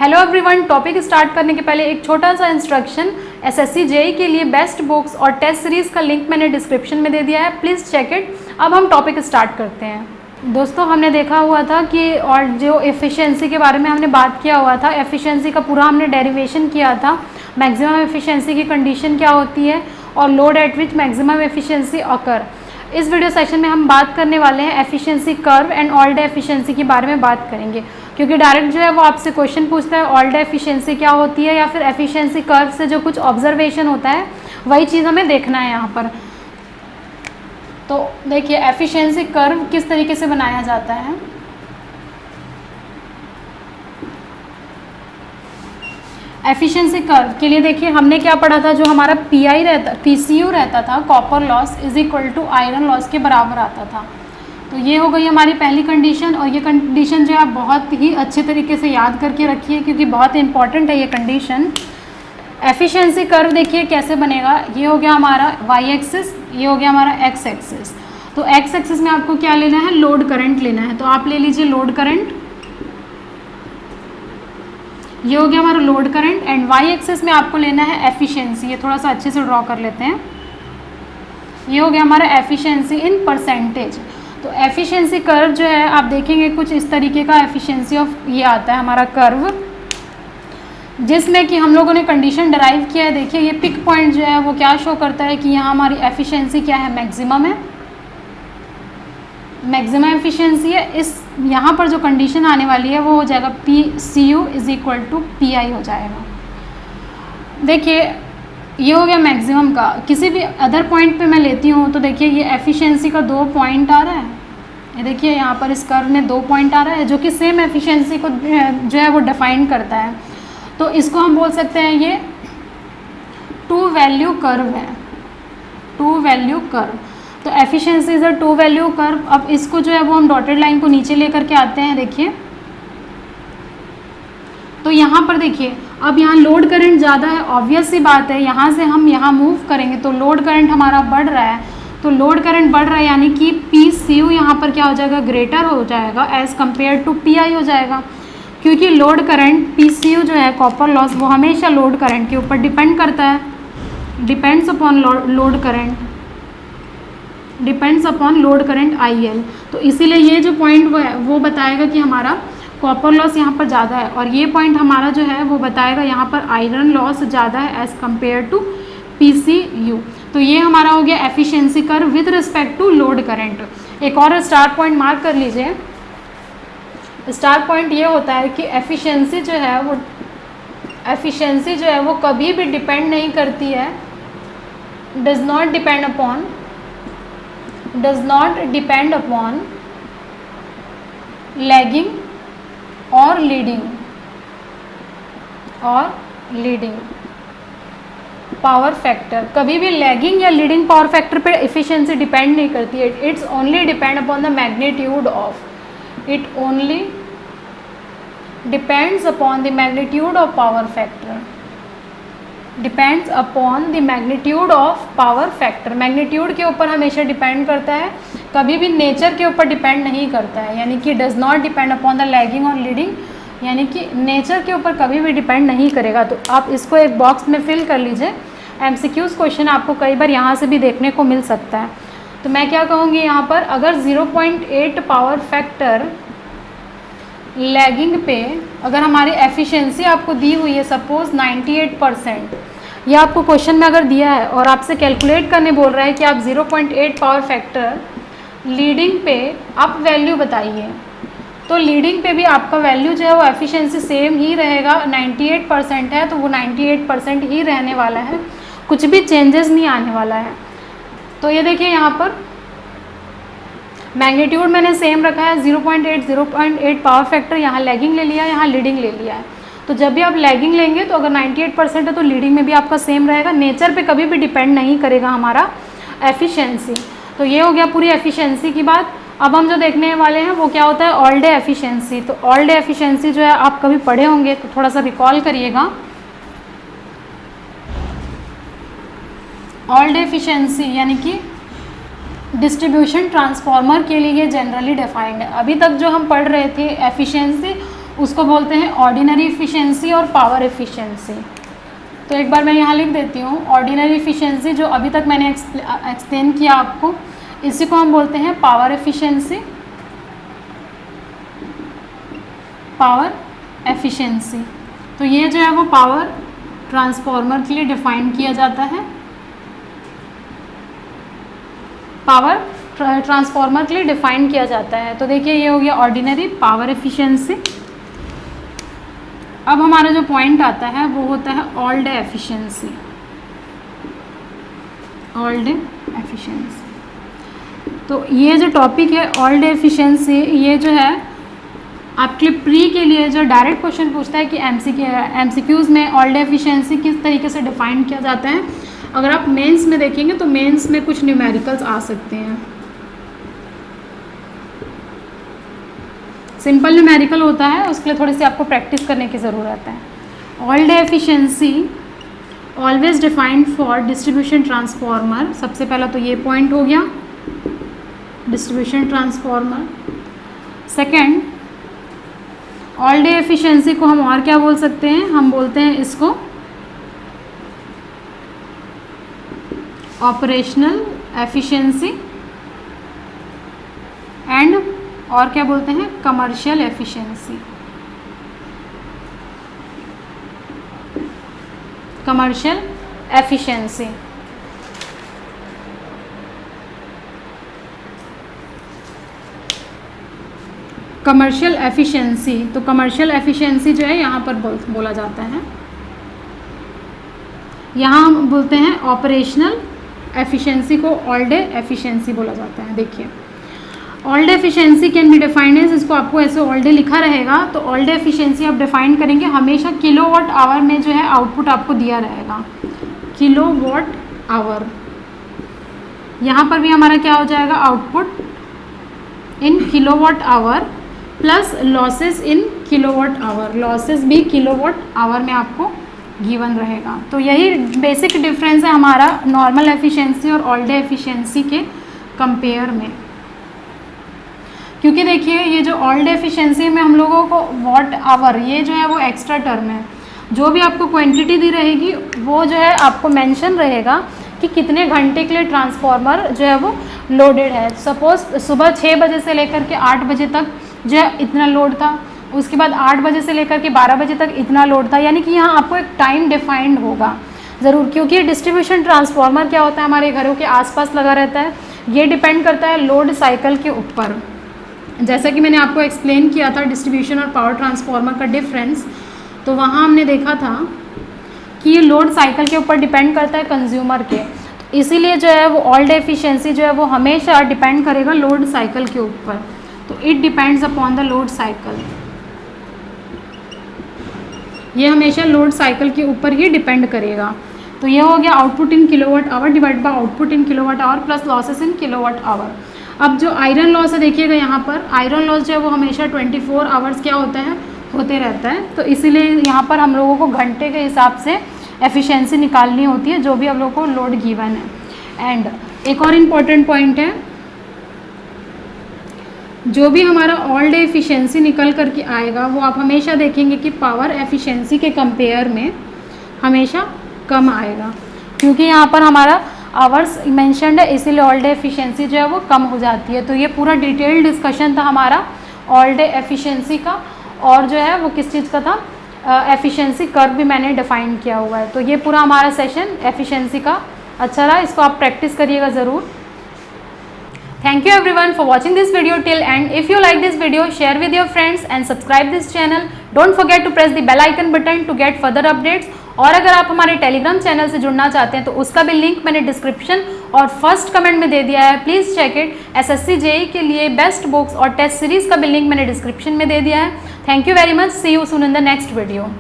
Hello everyone, topic start करने के पहले एक छोटा सा इंस्ट्रक्शन। एसएससी जेईई के लिए बेस्ट बुक्स और टेस्ट सीरीज़ का लिंक मैंने डिस्क्रिप्शन में दे दिया है, प्लीज़ चेक इट। अब हम टॉपिक स्टार्ट करते हैं। दोस्तों, हमने देखा हुआ था कि और जो एफिशिएंसी के बारे में हमने बात किया हुआ था, एफिशिएंसी का पूरा हमने डेरिवेशन किया था। मैक्सिमम एफिशिएंसी की कंडीशन क्या होती है और load at which maximum efficiency occur. इस वीडियो सेशन में हम बात करने वाले हैं efficiency curve and all day efficiency के बारे में बात करेंगे, क्योंकि डायरेक्ट जो है वो आपसे क्वेश्चन पूछता है ऑल डे एफिशिएंसी क्या होती है, या फिर एफिशिएंसी कर्व से जो कुछ ऑब्जर्वेशन होता है वही चीज़ हमें देखना है यहाँ पर। तो देखिए एफिशिएंसी कर्व किस तरीके से बनाया जाता है। एफिशिएंसी कर्व के लिए देखिए हमने क्या पढ़ा था, जो हमारा पीसीयू रहता था, copper loss is equal to iron loss के बराबर आता था। तो ये हो गई हमारी पहली कंडीशन, और ये कंडीशन जो है आप बहुत ही अच्छे तरीके से याद करके रखिए, क्योंकि बहुत इंपॉर्टेंट है ये कंडीशन। एफिशिएंसी कर्व देखिए कैसे बनेगा। ये हो गया हमारा वाई एक्सिस, ये हो गया हमारा एक्स एक्सिस। तो एक्स एक्सिस में आपको क्या लेना है, लोड करंट लेना है। तो आप ले लीजिए लोड करंट, ये हो गया हमारा load current. And Y axis में आपको लेना है एफिशिएंसी। ये थोड़ा सा अच्छे से ड्रॉ कर लेते हैं। ये हो गया हमारा एफिशिएंसी इन परसेंटेज। तो एफिशिएंसी कर्व जो है आप देखेंगे कुछ इस तरीके का एफिशिएंसी ऑफ ये आता है हमारा कर्व, जिसमें कि हम लोगों ने कंडीशन डराइव किया है। देखिए ये पिक पॉइंट जो है वो क्या शो करता है कि यहाँ हमारी एफिशिएंसी क्या है, मैक्सिमम है, मैक्सिमम एफिशिएंसी है। इस यहाँ पर जो कंडीशन आने वाली है वो हो जाएगा P C U is equal to P I हो जाएगा। देखिए ये हो गया मैक्सिमम का। किसी भी अदर पॉइंट पे मैं लेती हूँ तो देखिए ये एफिशिएंसी का 2 पॉइंट आ रहा है। ये देखिए यहाँ पर इस कर्व में 2 पॉइंट आ रहा है, जो कि सेम एफिशिएंसी को जो है वो डिफाइन करता है। तो इसको हम बोल सकते हैं ये 2 वैल्यू कर्व है, 2 वैल्यू कर्व। तो efficiency is a 2 value curve. अब इसको जो है वो हम डॉटेड लाइन को नीचे लेकर के आते हैं। देखिए तो यहाँ पर देखिए अब यहाँ लोड करंट ज़्यादा है, ऑब्वियस सी बात है। यहाँ से हम यहाँ मूव करेंगे तो लोड करंट हमारा बढ़ रहा है। तो लोड करंट बढ़ रहा है यानी कि पी सी यू यहाँ पर क्या हो जाएगा, ग्रेटर हो जाएगा as compared to P I हो जाएगा, क्योंकि load current P C U जो है कॉपर लॉस वो हमेशा लोड करंट के ऊपर डिपेंड करता है, depends upon load current, depends upon load current I L. तो इसीलिए ये जो पॉइंट वो बताएगा कि हमारा कॉपर लॉस यहाँ पर ज़्यादा है, और ये पॉइंट हमारा जो है वो बताएगा यहाँ पर आयरन लॉस ज़्यादा है as compared to P C U. तो ये हमारा हो गया efficiency curve with respect to load current. एक और स्टार पॉइंट मार्क कर लीजिए। स्टार पॉइंट ये होता है कि एफिशिएंसी जो है वो कभी भी डिपेंड नहीं करती है, does not depend upon lagging और लीडिंग पावर फैक्टर। कभी भी लैगिंग या लीडिंग पावर फैक्टर पे एफिशिएंसी डिपेंड नहीं करती है। It's only depend upon the magnitude of, it only depends upon the magnitude of power factor, depends upon the magnitude of power factor. Magnitude के ऊपर हमेशा डिपेंड करता है, कभी भी नेचर के ऊपर डिपेंड नहीं करता है। यानी कि does not depend upon the lagging और लीडिंग, यानी कि नेचर के ऊपर कभी भी डिपेंड नहीं करेगा। तो आप इसको एक बॉक्स में फिल कर लीजिए। एमसीक्यूज क्वेश्चन आपको कई बार यहाँ से भी देखने को मिल सकता है। तो मैं क्या कहूँगी यहाँ पर, अगर 0.8 पावर फैक्टर लैगिंग पे अगर हमारी एफिशिएंसी आपको दी हुई है सपोज 98%, ये आपको क्वेश्चन में अगर दिया है और आपसे कैलकुलेट करने बोल रहा है कि आप 0.8 पावर फैक्टर लीडिंग पे आप वैल्यू बताइए, तो लीडिंग पे भी आपका वैल्यू जो है वो एफिशिएंसी सेम ही रहेगा। 98% है तो वो 98% ही रहने वाला है, कुछ भी चेंजेस नहीं आने वाला है। तो ये देखिए यहाँ पर मैग्नीट्यूड मैंने सेम रखा है 0.8 पावर फैक्टर, यहाँ लैगिंग ले लिया, यहाँ लीडिंग ले लिया है। तो जब भी आप लैगिंग लेंगे तो अगर 98% है तो लीडिंग में भी आपका सेम रहेगा, नेचर पे कभी भी डिपेंड नहीं करेगा हमारा एफिशिएंसी। तो ये हो गया पूरी एफिशिएंसी की बात। अब हम जो देखने वाले हैं वो क्या होता है, ऑल डे एफिशिएंसी। तो ऑल डे एफिशिएंसी जो है आप कभी पढ़े होंगे तो थोड़ा सा रिकॉल करिएगा। ऑल डे एफिशिएंसी यानी कि डिस्ट्रीब्यूशन ट्रांसफार्मर के लिए जनरली डिफाइंड है। अभी तक जो हम पढ़ रहे थे एफिशिएंसी, उसको बोलते हैं ऑर्डिनरी एफिशिएंसी और पावर एफिशिएंसी। तो एक बार मैं यहाँ लिख देती हूँ, ऑर्डिनरी एफिशिएंसी जो अभी तक मैंने एक्सप्लेन किया आपको, इसी को हम बोलते हैं पावर एफिशिएंसी। पावर एफिशिएंसी, तो ये जो है वो पावर ट्रांसफार्मर के लिए डिफाइन किया जाता है, पावर ट्रांसफार्मर के लिए डिफाइन किया जाता है। तो देखिए ये हो गया ऑर्डिनरी पावर एफिशिएंसी। अब हमारा जो पॉइंट आता है वो होता है all day efficiency. All day efficiency, तो ये जो टॉपिक है ऑल डे एफिशिएंसी, ये जो है आपके प्री के लिए जो डायरेक्ट क्वेश्चन पूछता है कि एमसीक्यूज़ में ऑल डे एफिशिएंसी किस तरीके से डिफाइन किया जाता है। अगर आप मेंस में देखेंगे तो मेंस में कुछ न्यूमेरिकल्स आ सकते हैं। सिंपल न्यूमेरिकल होता है, उसके लिए थोड़ी सी आपको प्रैक्टिस करने की ज़रूरत है। All day efficiency always defined for distribution transformer. सबसे पहला तो ये पॉइंट हो गया distribution transformer. Second, all day efficiency को हम और क्या बोल सकते हैं, हम बोलते हैं इसको ऑपरेशनल एफिशिएंसी एंड और क्या बोलते हैं commercial efficiency. Commercial efficiency, commercial efficiency, तो कमर्शियल एफिशिएंसी जो है यहाँ पर बोला जाता है, यहाँ हम बोलते हैं ऑपरेशनल एफिशिएंसी को ऑल डे एफिशिएंसी बोला जाता है। देखिए all day efficiency can be defined as, इसको आपको ऐसे ऑल डे लिखा रहेगा तो ऑल डे एफिशिएंसी आप डिफाइन करेंगे, हमेशा किलोवाट आवर में जो है आउटपुट आपको दिया रहेगा, किलोवाट आवर। यहाँ पर भी हमारा क्या हो जाएगा, output in kilowatt hour plus losses in kilowatt hour, losses भी किलोवाट आवर में आपको गिवन रहेगा। तो यही बेसिक डिफरेंस है हमारा नॉर्मल एफिशिएंसी और ऑल डे एफिशिएंसी के कंपेयर में। क्योंकि देखिए ये जो ऑल डे एफिशिएंसी में हम लोगों को वॉट आवर, ये जो है वो एक्स्ट्रा टर्म है, जो भी आपको क्वांटिटी दी रहेगी वो जो है आपको मेंशन रहेगा कि कितने घंटे के लिए ट्रांसफार्मर जो है वो लोडेड है। सपोज सुबह 6 बजे से लेकर के 8 बजे तक जो है इतना लोड था, उसके बाद 8 बजे से लेकर के 12 बजे तक इतना लोड था, यानी कि यहाँ आपको एक टाइम डिफाइंड होगा ज़रूर। क्योंकि डिस्ट्रीब्यूशन ट्रांसफार्मर क्या होता है, हमारे घरों के आसपास लगा रहता है, ये डिपेंड करता है लोड साइकिल के ऊपर। जैसा कि मैंने आपको एक्सप्लेन किया था डिस्ट्रीब्यूशन और पावर ट्रांसफार्मर का डिफरेंस, तो वहाँ हमने देखा था कि ये लोड साइकिल के ऊपर डिपेंड करता है कंज्यूमर के, इसीलिए जो है वो ऑल डे एफिशिएंसी जो है वो हमेशा डिपेंड करेगा लोड साइकिल के ऊपर। तो it depends upon the load cycle, ये हमेशा लोड साइकिल के ऊपर ही डिपेंड करेगा। तो ये हो गया output in kilowatt hour divide by output in kilowatt hour plus losses in kilowatt hour. अब जो आयरन लॉस है देखिएगा यहाँ पर, आयरन लॉस जो है वो हमेशा 24 आवर्स क्या होता है, होते रहता है। तो इसीलिए यहाँ पर हम लोगों को घंटे के हिसाब से एफिशिएंसी निकालनी होती है जो भी हम लोगों को लोड गिवन है। एंड एक और इम्पॉर्टेंट पॉइंट है, जो भी हमारा ऑल डे एफिशिएंसी निकल करके आएगा वो आप हमेशा देखेंगे कि पावर एफिशिएंसी के कंपेयर में हमेशा कम आएगा, क्योंकि यहाँ पर हमारा आवर्स मेंशन्ड है, इसीलिए ऑल डे एफिशिएंसी जो है वो कम हो जाती है। तो ये पूरा डिटेल डिस्कशन था हमारा ऑल डे एफिशिएंसी का, और जो है वो किस चीज़ का था, एफिशिएंसी कर्व भी मैंने डिफाइन किया हुआ है। तो ये पूरा हमारा सेशन एफिशिएंसी का अच्छा रहा, इसको आप प्रैक्टिस करिएगा ज़रूर। Thank you everyone for watching this video till end. If you like this video, share with your friends and subscribe this channel. Don't forget to press the bell icon button to get further updates. और अगर आप हमारे Telegram channel से जुड़ना चाहते हैं तो उसका भी लिंक मैंने डिस्क्रिप्शन और फर्स्ट कमेंट में दे दिया है, please check it. SSC JEE के लिए बेस्ट बुक्स और टेस्ट सीरीज़ का भी लिंक मैंने डिस्क्रिप्शन में दे दिया है। Thank you very much, see you soon in the next video.